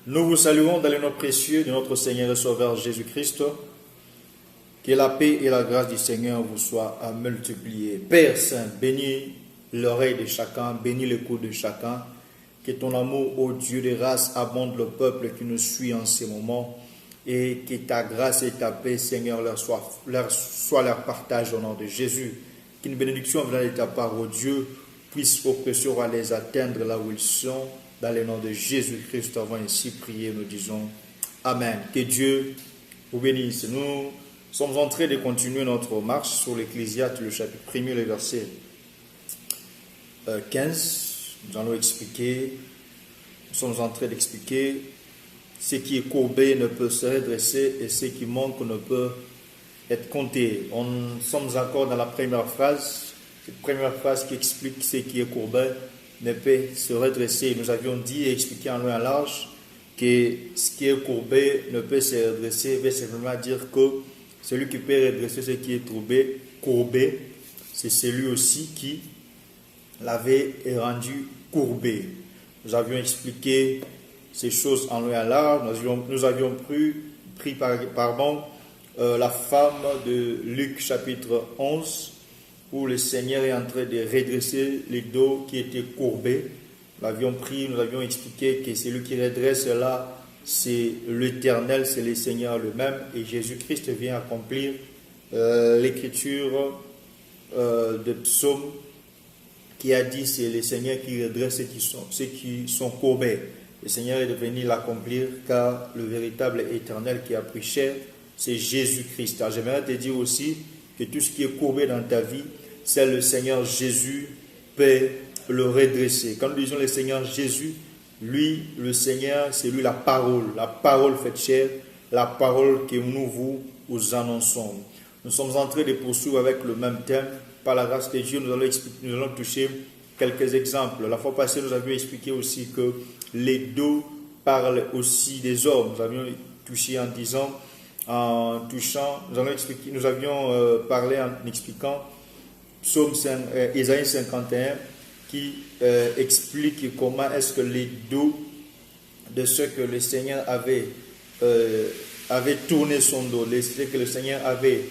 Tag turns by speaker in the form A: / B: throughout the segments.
A: Nous vous saluons dans le nom précieux de notre Seigneur et Sauveur Jésus-Christ. Que la paix et la grâce du Seigneur vous soient à multiplier. Père Saint, bénis l'oreille de chacun, bénis l'écoute de chacun. Que ton amour, ô Dieu de race, abonde le peuple qui nous suit en ces moments. Et que ta grâce et ta paix, Seigneur, leur soit partage au nom de Jésus. Qu'une bénédiction venant de ta part, ô Dieu, puisse au précieux roi les atteindre là où ils sont. Dans le nom de Jésus-Christ, avons ainsi prié, nous disons Amen. Que Dieu vous bénisse. Nous sommes en train de continuer notre marche sur l'Ecclésiaste, le chapitre 1er, le verset 15. Nous allons expliquer, nous sommes en train d'expliquer ce qui est courbé ne peut se redresser et ce qui manque ne peut être compté. Nous sommes encore dans la première phrase, cette première phrase qui explique ce qui est courbé ne peut se redresser. Nous avions dit et expliqué en long et en large que ce qui est courbé ne peut se redresser, veut simplement dire que celui qui peut redresser ce qui est courbé, c'est celui aussi qui l'avait rendu courbé. Nous avions expliqué ces choses en long et en large. Nous avions pris la femme de Luc chapitre 11, où le Seigneur est en train de redresser les dos qui étaient courbés. Nous avions expliqué que celui qui redresse là, c'est l'Éternel, c'est le Seigneur lui-même, et Jésus-Christ vient accomplir l'écriture de Psaume qui a dit c'est le Seigneur qui redresse ceux qui sont courbés. Le Seigneur est venu l'accomplir car le véritable Éternel qui a pris chair, c'est Jésus-Christ. Alors j'aimerais te dire aussi que tout ce qui est courbé dans ta vie, c'est le Seigneur Jésus peut le redresser. Quand nous disons le Seigneur Jésus, lui, le Seigneur, c'est lui la parole faite chair, la parole que nous vous annonçons. Nous sommes en train de poursuivre avec le même thème. Par la grâce de Dieu, nous allons toucher quelques exemples. La fois passée, nous avions expliqué aussi que les dos parlent aussi des hommes. Nous avions touché nous avions parlé en expliquant Psaume Isaïe 51 qui explique comment est-ce que les dos de ceux que le Seigneur avait tourné son dos, ceux que le Seigneur avait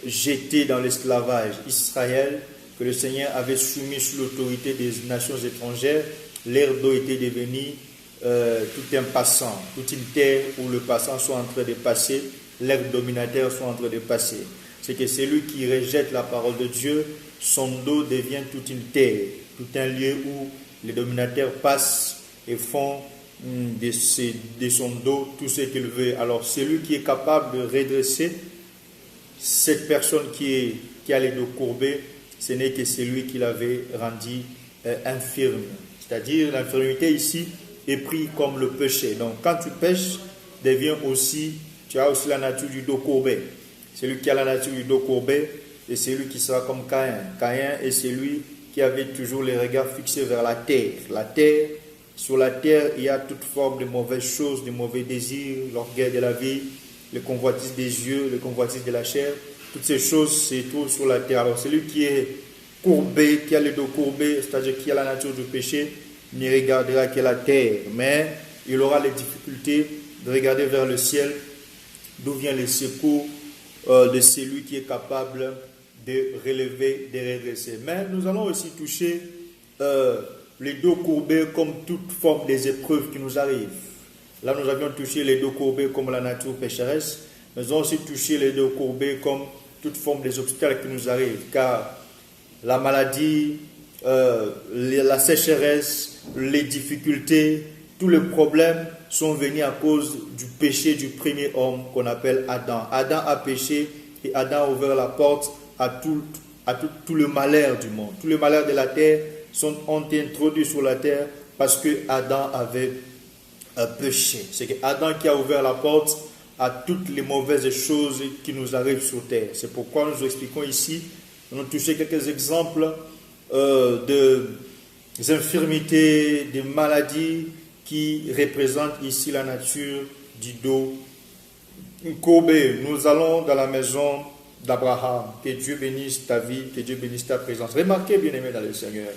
A: jeté dans l'esclavage Israël, que le Seigneur avait soumis sous l'autorité des nations étrangères, leur dos était devenu tout un passant, toute une terre où le passant soit en train de passer, leurs dominateurs sont en train de passer. C'est que celui qui rejette la parole de Dieu, son dos devient toute une terre, tout un lieu où les dominateurs passent et font de son dos tout ce qu'il veut. Alors celui qui est capable de redresser cette personne qui a les dos courbés, ce n'est que celui qui l'avait rendu infirme. C'est-à-dire l'infirmité ici est prise comme le péché. Donc quand tu pêches, tu as aussi la nature du dos courbé. Celui qui a la nature du dos courbé est celui qui sera comme Caïn. Caïn est celui qui avait toujours les regards fixés vers la terre. Sur la terre, il y a toute forme de mauvaises choses, de mauvais désirs, l'orgueil de la vie, le convoitise des yeux, le convoitise de la chair. Toutes ces choses se trouvent sur la terre. Alors celui qui est courbé, qui a le dos courbé, c'est-à-dire qui a la nature du péché, ne regardera que la terre. Mais il aura les difficultés de regarder vers le ciel, d'où vient le secours de celui qui est capable de relever, de redresser. Mais nous allons aussi toucher les dos courbés comme toute forme des épreuves qui nous arrivent. Là, nous avions touché les dos courbés comme la nature pécheresse. Nous avons aussi touché les dos courbés comme toute forme des obstacles qui nous arrivent. Car la maladie, la sécheresse, les difficultés, tous les problèmes sont venus à cause du péché du premier homme qu'on appelle Adam. Adam a péché et Adam a ouvert la porte à tout le malheur du monde. Tous les malheurs de la terre ont été introduits sur la terre parce que Adam avait péché. C'est que Adam qui a ouvert la porte à toutes les mauvaises choses qui nous arrivent sur terre. C'est pourquoi nous expliquons ici, nous avons touché quelques exemples des infirmités, des maladies qui représentent ici la nature du dos courbé. Nous allons dans la maison d'Abraham. Que Dieu bénisse ta vie, que Dieu bénisse ta présence. Remarquez, bien-aimés dans le Seigneur,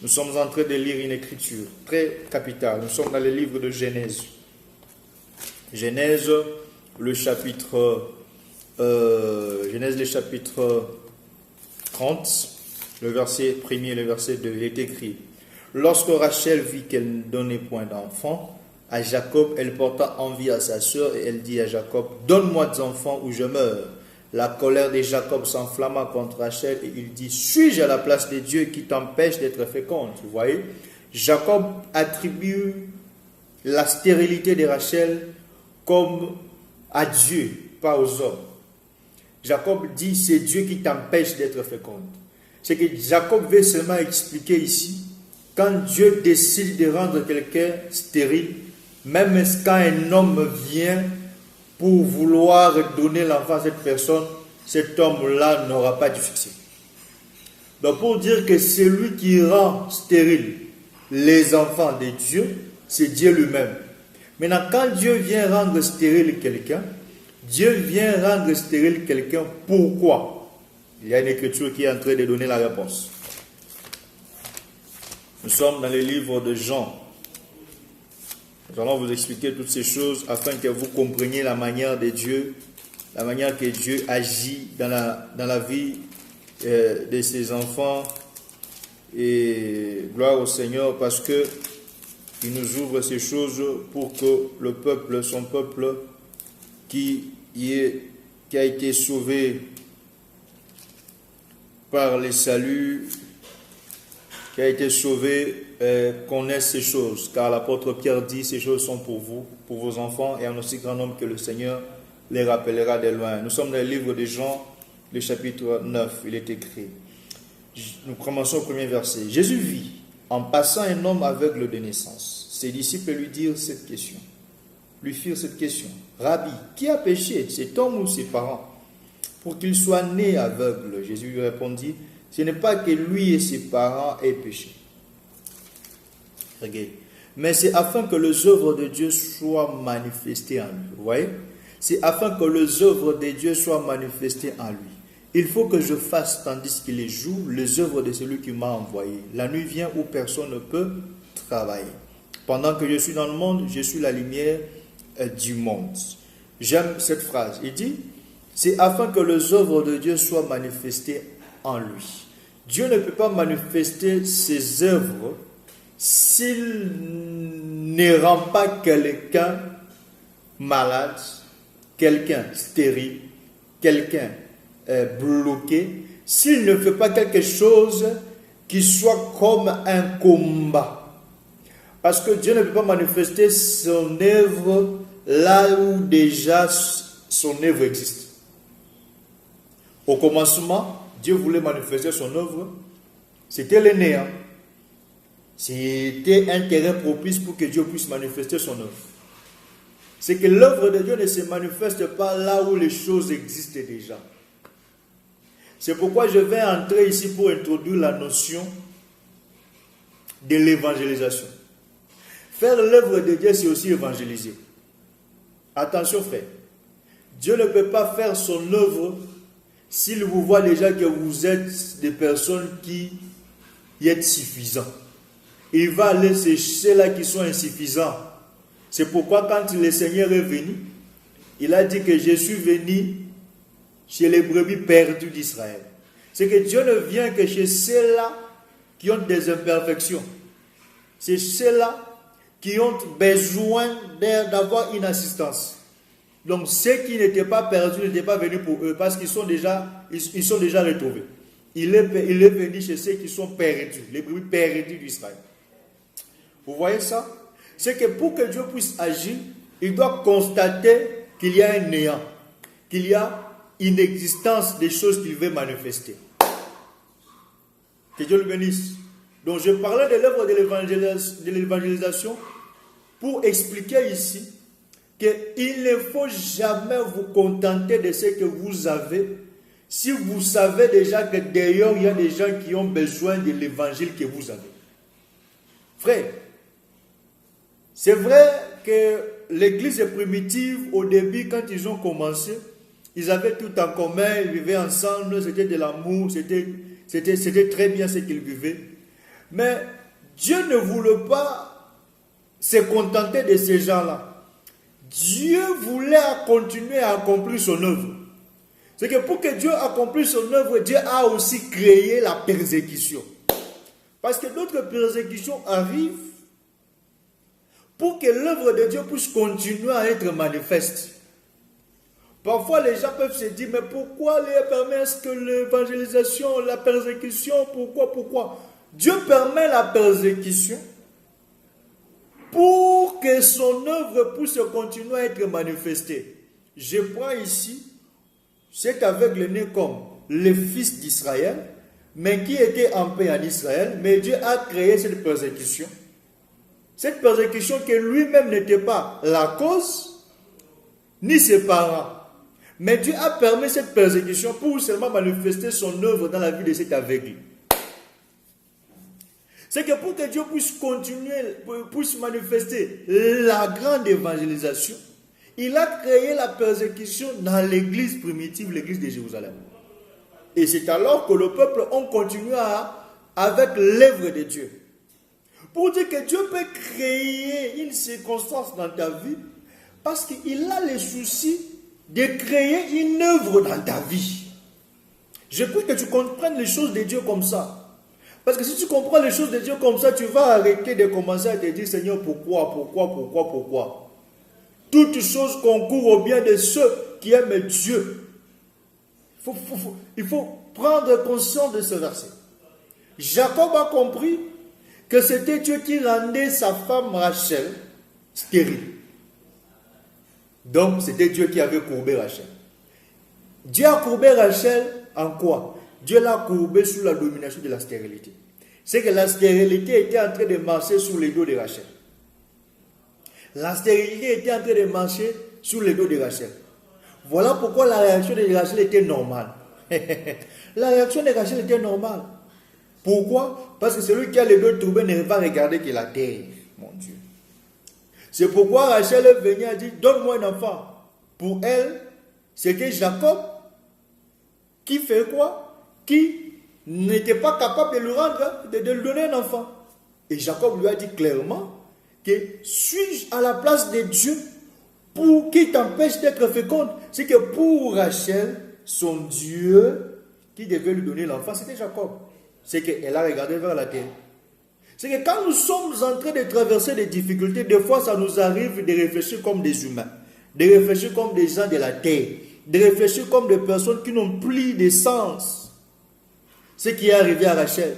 A: nous sommes en train de lire une écriture très capitale. Nous sommes dans le livre de Genèse. Genèse, le chapitre 30, le verset 1er et le verset 2, il est écrit: Lorsque Rachel vit qu'elle ne donnait point d'enfant à Jacob, elle porta envie à sa sœur et elle dit à Jacob: Donne-moi des enfants ou je meurs. La colère de Jacob s'enflamma contre Rachel et il dit: Suis-je à la place de Dieu qui t'empêche d'être féconde? Vous voyez, Jacob attribue la stérilité de Rachel comme à Dieu, pas aux hommes. Jacob dit: c'est Dieu qui t'empêche d'être féconde. Ce que Jacob veut seulement expliquer ici, quand Dieu décide de rendre quelqu'un stérile, même quand un homme vient pour vouloir donner l'enfant à cette personne, cet homme-là n'aura pas de succès. Donc pour dire que c'est lui qui rend stérile les enfants de Dieu, c'est Dieu lui-même. Maintenant, quand Dieu vient rendre stérile quelqu'un, Dieu vient rendre stérile quelqu'un. Pourquoi? Il y a une écriture qui est en train de donner la réponse. Nous sommes dans le livre de Jean. Nous allons vous expliquer toutes ces choses afin que vous compreniez la manière de Dieu, la manière que Dieu agit dans la vie de ses enfants. Et gloire au Seigneur, parce que il nous ouvre ces choses pour que le peuple, son peuple qui a été sauvé par les saluts, qui a été sauvé, connaisse ces choses. Car l'apôtre Pierre dit: ces choses sont pour vous, pour vos enfants, et en aussi grand nombre que le Seigneur les rappellera de loin. Nous sommes dans le livre de Jean, le chapitre 9, il est écrit. Nous commençons au premier verset. Jésus vit en passant un homme aveugle de naissance. Ses disciples lui firent cette question. Rabbi, qui a péché, cet homme ou ses parents, pour qu'il soit né aveugle? Jésus lui répondit: ce n'est pas que lui et ses parents aient péché. Regardez. Mais c'est afin que les œuvres de Dieu soient manifestées en lui. Vous voyez? C'est afin que les œuvres de Dieu soient manifestées en lui. Il faut que je fasse, tandis qu'il est jour, les œuvres de celui qui m'a envoyé. La nuit vient où personne ne peut travailler. Pendant que je suis dans le monde, je suis la lumière du monde. J'aime cette phrase. Il dit: c'est afin que les œuvres de Dieu soient manifestées en lui. Dieu ne peut pas manifester ses œuvres s'il ne rend pas quelqu'un malade, quelqu'un stérile, quelqu'un bloqué, s'il ne fait pas quelque chose qui soit comme un combat. Parce que Dieu ne peut pas manifester son œuvre là où déjà son œuvre existe. Au commencement, Dieu voulait manifester son œuvre. C'était le néant. C'était un terrain propice pour que Dieu puisse manifester son œuvre. C'est que l'œuvre de Dieu ne se manifeste pas là où les choses existent déjà. C'est pourquoi je vais entrer ici pour introduire la notion de l'évangélisation. Faire l'œuvre de Dieu, c'est aussi évangéliser. Attention frère, Dieu ne peut pas faire son œuvre s'il vous voit déjà que vous êtes des personnes qui êtes suffisants. Il va aller chercher ceux-là qui sont insuffisants. C'est pourquoi quand le Seigneur est venu, il a dit que je suis venu chez les brebis perdues d'Israël. C'est que Dieu ne vient que chez ceux-là qui ont des imperfections. C'est ceux-là qui ont besoin d'avoir une assistance. Donc ceux qui n'étaient pas perdus n'étaient pas venus pour eux parce qu'ils sont déjà retrouvés. Il est venu chez ceux qui sont perdus, les brebis perdues d'Israël. Vous voyez ça? C'est que pour que Dieu puisse agir, il doit constater qu'il y a un néant, qu'il y a une existence des choses qu'il veut manifester. Que Dieu le bénisse. Donc je parlais de l'œuvre de l'évangélisation pour expliquer ici qu'il ne faut jamais vous contenter de ce que vous avez si vous savez déjà que d'ailleurs il y a des gens qui ont besoin de l'évangile que vous avez. Frère, c'est vrai que l'église primitive, au début, quand ils ont commencé, ils avaient tout en commun, ils vivaient ensemble, c'était de l'amour, c'était très bien ce qu'ils vivaient. Mais Dieu ne voulait pas se contenter de ces gens-là. Dieu voulait continuer à accomplir son œuvre. C'est que pour que Dieu accomplisse son œuvre, Dieu a aussi créé la persécution. Parce que d'autres persécutions arrivent pour que l'œuvre de Dieu puisse continuer à être manifeste. Parfois, les gens peuvent se dire, mais pourquoi les permettre que l'évangélisation, la persécution, pourquoi? Dieu permet la persécution pour que son œuvre puisse continuer à être manifestée. Je prends ici cet aveugle-né comme le fils d'Israël, mais qui était en paix en Israël, mais Dieu a créé cette persécution. Cette persécution que lui-même n'était pas la cause, ni ses parents. Mais Dieu a permis cette persécution pour seulement manifester son œuvre dans la vie de cet aveugle. C'est que pour que Dieu puisse continuer, puisse manifester la grande évangélisation, il a créé la persécution dans l'église primitive, l'église de Jérusalem. Et c'est alors que le peuple a continué avec l'œuvre de Dieu. Pour dire que Dieu peut créer une circonstance dans ta vie, parce qu'il a le souci de créer une œuvre dans ta vie. Je prie que tu comprennes les choses de Dieu comme ça. Parce que si tu comprends les choses de Dieu comme ça, tu vas arrêter de commencer à te dire, Seigneur, pourquoi? Toutes choses concourent au bien de ceux qui aiment Dieu. Il faut prendre conscience de ce verset. Jacob a compris que c'était Dieu qui rendait sa femme Rachel stérile. Donc, c'était Dieu qui avait courbé Rachel. Dieu a courbé Rachel en quoi? Dieu l'a courbé sous la domination de la stérilité. C'est que la stérilité était en train de marcher sur les dos de Rachel. La stérilité était en train de marcher sur les dos de Rachel. Voilà pourquoi la réaction de Rachel était normale. La réaction de Rachel était normale. Pourquoi? Parce que celui qui a les dos troublés ne va regarder que la terre. Mon Dieu. C'est pourquoi Rachel venait et dit, donne-moi un enfant. Pour elle, c'était Jacob qui fait quoi? Qui n'était pas capable de lui rendre, de lui donner un enfant. Et Jacob lui a dit clairement que suis-je à la place de Dieu pour qui t'empêche d'être féconde? C'est que pour Rachel, son Dieu qui devait lui donner l'enfant, c'était Jacob. C'est qu'elle a regardé vers la terre. C'est que quand nous sommes en train de traverser des difficultés, des fois ça nous arrive de réfléchir comme des humains, de réfléchir comme des gens de la terre, de réfléchir comme des personnes qui n'ont plus de sens. Ce qui est arrivé à Rachel.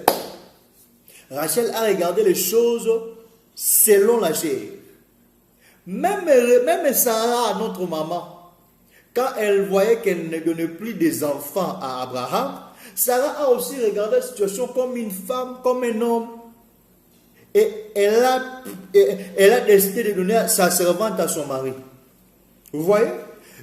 A: Rachel a regardé les choses selon la chair. Même Sarah, notre maman, quand elle voyait qu'elle ne donnait plus des enfants à Abraham, Sarah a aussi regardé la situation comme une femme, comme un homme. Et elle a décidé de donner sa servante à son mari. Vous voyez?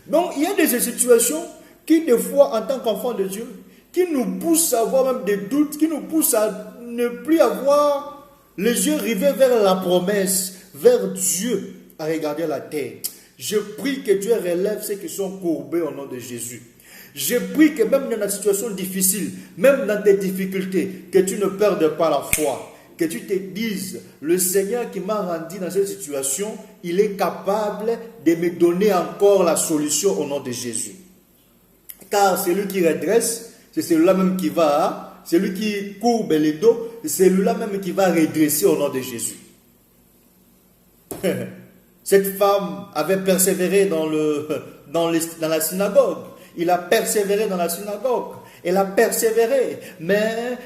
A: Donc, il y a des situations qui, des fois, en tant qu'enfants de Dieu, qui nous poussent à avoir même des doutes, qui nous poussent à ne plus avoir les yeux rivés vers la promesse, vers Dieu, à regarder la terre. Je prie que Dieu relève ceux qui sont courbés au nom de Jésus. Je prie que même dans la situation difficile, même dans tes difficultés, que tu ne perdes pas la foi. Que tu te dises, le Seigneur qui m'a rendu dans cette situation, il est capable de me donner encore la solution au nom de Jésus. Car celui qui redresse, c'est celui-là même qui va, celui qui courbe les dos, c'est celui-là même qui va redresser au nom de Jésus. Cette femme avait persévéré dans la synagogue. Il a persévéré dans la synagogue. Elle a persévéré. Mais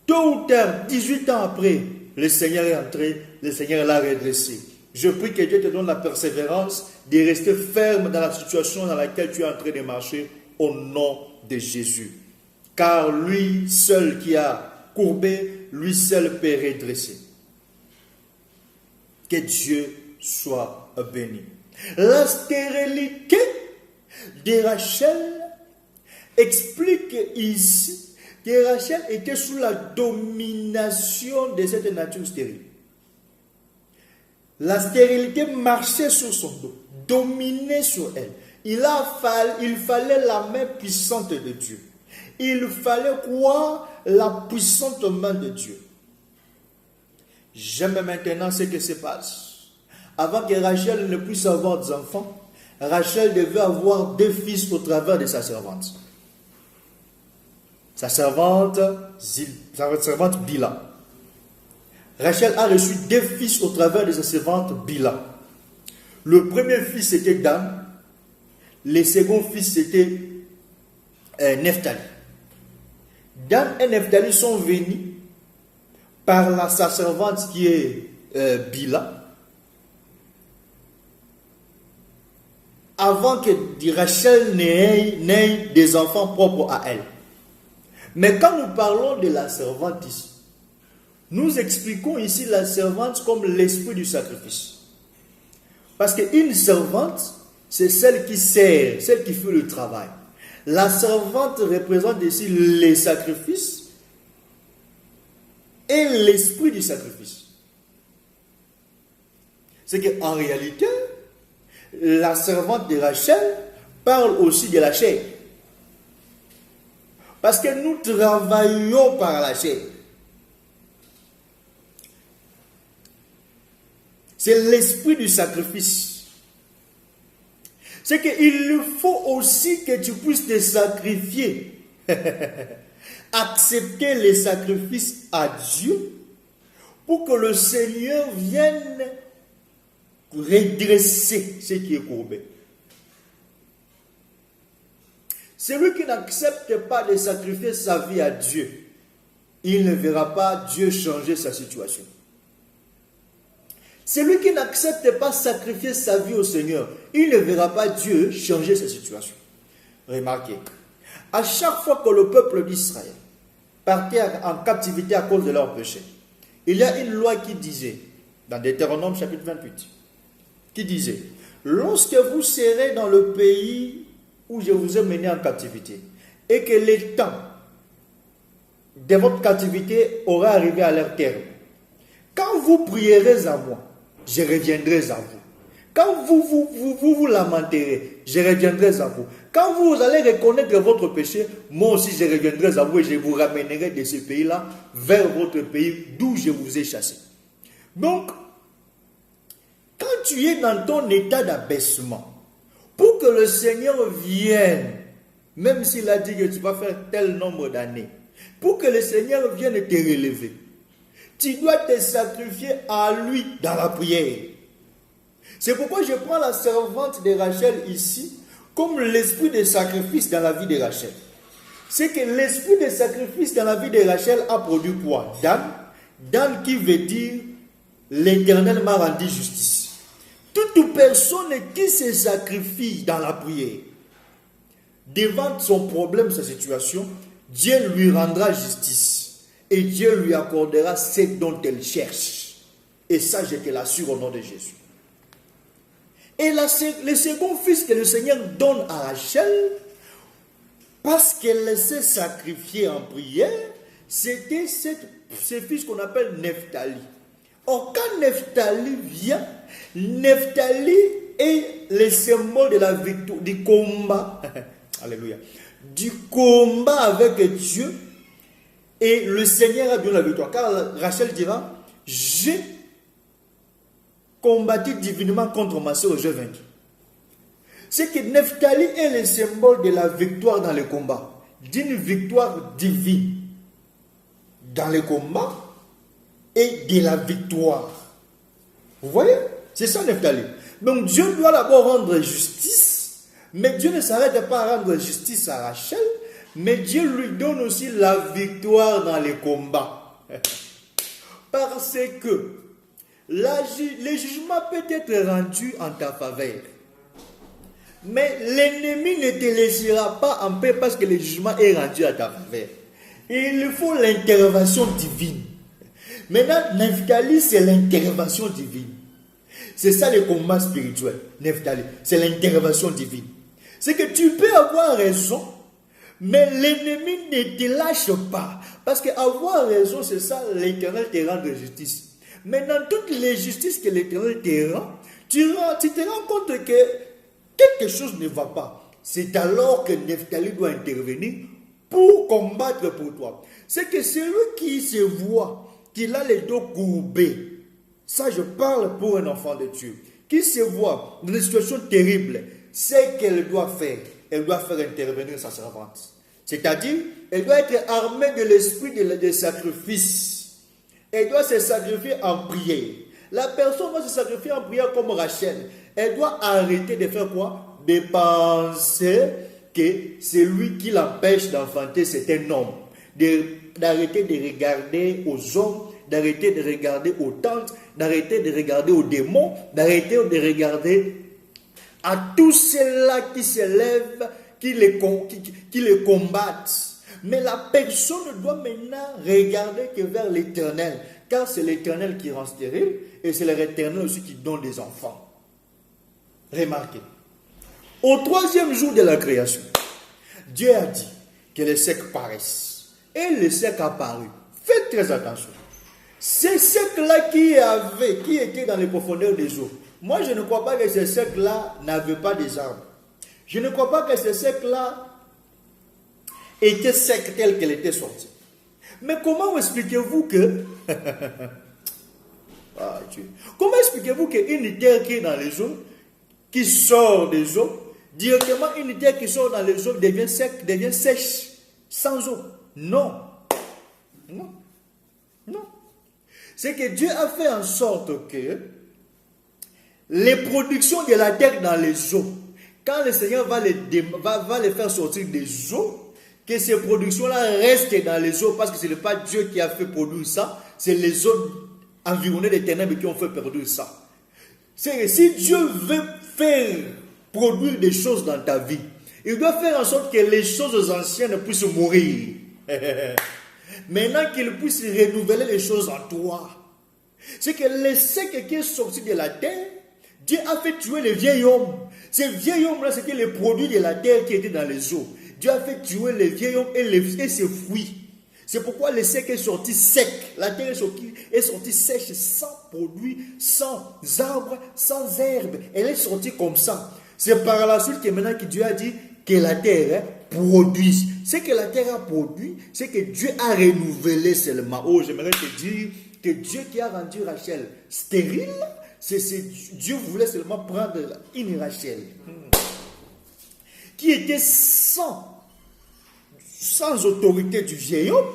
A: tôt ou tard, 18 ans après, le Seigneur est entré, le Seigneur l'a redressé. Je prie que Dieu te donne la persévérance de rester ferme dans la situation dans laquelle tu es en train de marcher au nom de Jésus. Car lui seul qui a courbé, lui seul peut redresser. Que Dieu soit béni. La stérilité de Rachel explique ici que Rachel était sous la domination de cette nature stérile. La stérilité marchait sur son dos, dominait sur elle. Il fallait la main puissante de Dieu. Il fallait croire la puissante main de Dieu. J'aime maintenant ce qui se passe. Avant que Rachel ne puisse avoir des enfants, Rachel devait avoir 2 fils au travers de sa servante. Sa servante Bila. Rachel a reçu 2 fils au travers de sa servante Bila. Le premier fils c'était Dan, le second fils c'était Nephtali. Dan et Nephtali sont venus par sa servante qui est Bila, avant que Rachel n'ait des enfants propres à elle. Mais quand nous parlons de la servante ici, nous expliquons ici la servante comme l'esprit du sacrifice. Parce qu'une servante, c'est celle qui sert, celle qui fait le travail. La servante représente ici les sacrifices et l'esprit du sacrifice. C'est qu'en réalité, la servante de Rachel parle aussi de la chair. Parce que nous travaillons par la chair. C'est l'esprit du sacrifice. C'est qu'il faut aussi que tu puisses te sacrifier. Accepter les sacrifices à Dieu pour que le Seigneur vienne redresser ce qui est courbé. Celui qui n'accepte pas de sacrifier sa vie à Dieu, il ne verra pas Dieu changer sa situation. Celui qui n'accepte pas sacrifier sa vie au Seigneur, il ne verra pas Dieu changer sa situation. Remarquez, à chaque fois que le peuple d'Israël partait en captivité à cause de leur péché, il y a une loi qui disait, dans Deutéronome chapitre 28, qui disait, lorsque vous serez dans le pays où je vous ai mené en captivité, et que le temps de votre captivité aura arrivé à leur terme, quand vous prierez à moi, je reviendrai à vous. Quand vous lamenterez, je reviendrai à vous. Quand vous allez reconnaître votre péché, moi aussi je reviendrai à vous et je vous ramènerai de ce pays-là vers votre pays d'où je vous ai chassé. Donc, quand tu es dans ton état d'abaissement, pour que le Seigneur vienne, même s'il a dit que tu vas faire tel nombre d'années, pour que le Seigneur vienne te relever, tu dois te sacrifier à lui dans la prière. C'est pourquoi je prends la servante de Rachel ici comme l'esprit de sacrifice dans la vie de Rachel. C'est que l'esprit de sacrifice dans la vie de Rachel a produit quoi? Dan qui veut dire l'Éternel m'a rendu justice. Toute personne qui se sacrifie dans la prière, devant son problème, sa situation, Dieu lui rendra justice. Et Dieu lui accordera ce dont elle cherche. Et ça, je te l'assure au nom de Jésus. Et le second fils que le Seigneur donne à Rachel, parce qu'elle s'est sacrifiée en prière, c'était ce fils qu'on appelle Nephtali. Or, quand Nephtali vient, Nephtali est le symbole de la victoire, du combat. Alléluia. Du combat avec Dieu. Et le Seigneur a donné la victoire. Car Rachel dira, j'ai combattu divinement contre ma soeur, j'ai vaincu. C'est que Nephtali est le symbole de la victoire dans le combat. D'une victoire divine dans le combat et de la victoire. Vous voyez? C'est ça Nephtali. Donc Dieu doit d'abord rendre justice, mais Dieu ne s'arrête pas à rendre justice à Rachel, mais Dieu lui donne aussi la victoire dans les combats. Parce que le jugement peut être rendu en ta faveur. Mais l'ennemi ne te laissera pas en paix parce que le jugement est rendu à ta faveur. Il faut l'intervention divine. Maintenant, Nephtali, c'est l'intervention divine. C'est ça le combat spirituel, Nephtali. C'est l'intervention divine. C'est que tu peux avoir raison, mais l'ennemi ne te lâche pas. Parce qu'avoir raison, c'est ça, l'Éternel te rend de justice. Mais dans toutes les justices que l'Éternel te rend, tu te rends compte que quelque chose ne va pas. C'est alors que Nephtali doit intervenir pour combattre pour toi. C'est que celui qui se voit qu'il a les dos courbés, Ça, je parle pour un enfant de Dieu qui se voit dans une situation terrible. C'est qu'elle doit faire. Elle doit faire intervenir sa servante. C'est-à-dire, elle doit être armée de l'esprit de sacrifice. Elle doit se sacrifier en prière. La personne doit se sacrifier en prière comme Rachel. Elle doit arrêter de faire quoi? De penser que c'est lui qui l'empêche d'enfanter, c'est un homme. D'arrêter de regarder aux hommes, d'arrêter de regarder aux tantes, d'arrêter de regarder aux démons, d'arrêter de regarder à tous ceux-là qui se lèvent, qui les combattent. Mais la personne doit maintenant regarder que vers l'Éternel, car c'est l'Éternel qui rend stérile et c'est l'Éternel aussi qui donne des enfants. Remarquez, au 3e jour de la création, Dieu a dit que les secs paraissent et les secs apparus. Faites très attention. Ces secs-là qui étaient dans les profondeurs des eaux, moi je ne crois pas que ces secs-là n'avaient pas des arbres. Je ne crois pas que ces secs-là étaient secs tels qu'elle était sortie. Mais comment expliquez-vous que... ah, Dieu. Comment expliquez-vous qu'une terre qui est dans les eaux, qui sort des eaux, directement une terre qui sort dans les eaux devient sec, devient sèche, sans eau? Non. Non. Non. C'est que Dieu a fait en sorte que les productions de la terre dans les eaux, quand le Seigneur va les faire sortir des eaux, que ces productions-là restent dans les eaux, parce que ce n'est pas Dieu qui a fait produire ça, c'est les eaux environnées des ténèbres qui ont fait produire ça. C'est que si Dieu veut faire produire des choses dans ta vie, il doit faire en sorte que les choses anciennes puissent mourir. Maintenant qu'il puisse renouveler les choses en toi. C'est que le sec qui est sorti de la terre, Dieu a fait tuer le vieil homme. Ce vieil homme-là, c'était le produit de la terre qui était dans les eaux. Dieu a fait tuer le vieil homme et ses fruits. C'est pourquoi le sec est sorti sec. La terre est sortie sèche, sans produit, sans arbre, sans herbe. Elle est sortie comme ça. C'est par la suite que maintenant que Dieu a dit que la terre produise. Ce que la terre a produit, c'est que Dieu a renouvelé seulement. Oh, j'aimerais te dire que Dieu qui a rendu Rachel stérile, Dieu voulait seulement prendre une Rachel qui était sans autorité du vieil homme,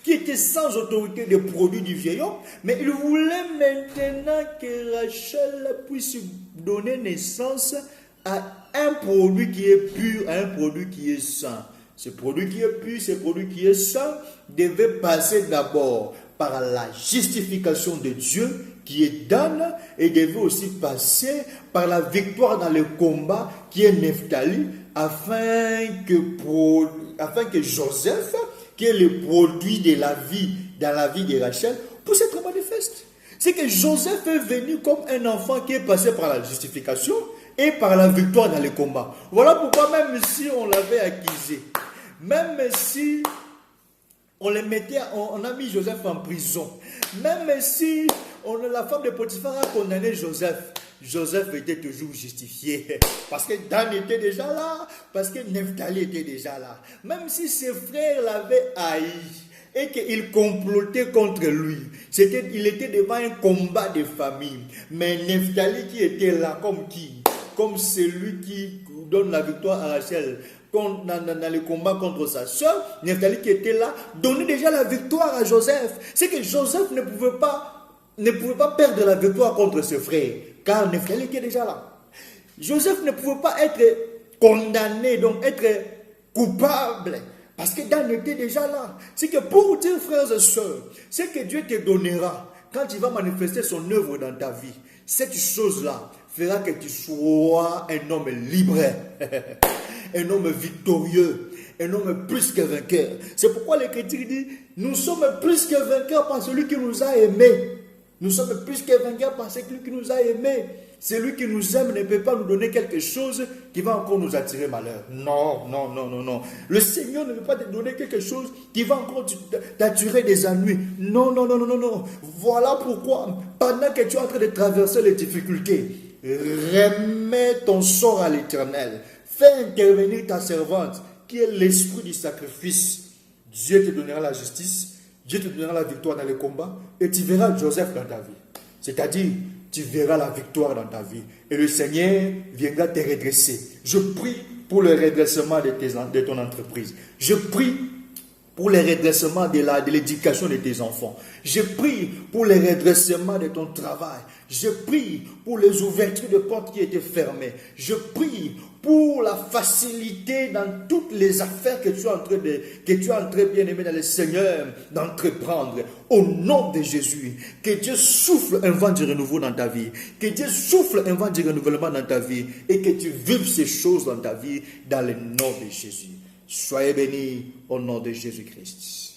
A: qui était sans autorité des produits du vieil homme, mais il voulait maintenant que Rachel puisse donner naissance à un produit qui est pur, à un produit qui est saint. Ce produit qui est pur, ce produit qui est saint, devait passer d'abord par la justification de Dieu qui est d'âne, et devait aussi passer par la victoire dans le combat qui est Nephtali, afin que Joseph, qui est le produit de la vie, dans la vie de Rachel, puisse être manifeste. C'est que Joseph est venu comme un enfant qui est passé par la justification et par la victoire dans le combat. Voilà pourquoi même si on l'avait accusé, même si on a mis Joseph en prison, même si la femme de Potiphar a condamné Joseph, Joseph était toujours justifié. Parce que Dan était déjà là, parce que Nephtali était déjà là. Même si ses frères l'avaient haï et qu'ils complotaient contre lui, il était devant un combat de famille. Mais Nephtali qui était là, comme qui? Comme celui qui donne la victoire à Rachel dans le combat contre sa soeur, Nephtali qui était là, donnait déjà la victoire à Joseph. C'est que Joseph ne pouvait pas perdre la victoire contre ses frères, car Nephtali était déjà là. Joseph ne pouvait pas être condamné, donc être coupable, parce que Dan était déjà là. C'est que pour dire, frères et sœurs, c'est que Dieu te donnera, quand il va manifester son œuvre dans ta vie, cette chose-là fera que tu sois un homme libre, un homme victorieux, un homme plus que vainqueur. C'est pourquoi l'Écriture dit, nous sommes plus que vainqueurs par celui qui nous a aimés. Nous sommes plus que vainqueurs par celui qui nous a aimés. Celui qui nous aime ne peut pas nous donner quelque chose qui va encore nous attirer malheur. Non, non, non, non, non. Le Seigneur ne veut pas te donner quelque chose qui va encore t'attirer des ennuis. Non, non, non, non, non, non. Voilà pourquoi, pendant que tu es en train de traverser les difficultés, remets ton sort à l'Éternel. Fais intervenir ta servante, qui est l'esprit du sacrifice. Dieu te donnera la justice, Dieu te donnera la victoire dans les combats, et tu verras Joseph dans ta vie. C'est-à-dire, tu verras la victoire dans ta vie. Et le Seigneur viendra te redresser. Je prie pour le redressement de ton entreprise. Je prie pour le redressement de l'éducation de tes enfants. Je prie pour le redressement de ton travail. Je prie pour les ouvertures de portes qui étaient fermées. Je prie pour la facilité dans toutes les affaires que tu es en train, bien aimé dans le Seigneur, d'entreprendre. Au nom de Jésus, que Dieu souffle un vent de renouveau dans ta vie. Que Dieu souffle un vent de renouvellement dans ta vie. Et que tu vives ces choses dans ta vie dans le nom de Jésus. Soyez bénis au nom de Jésus-Christ.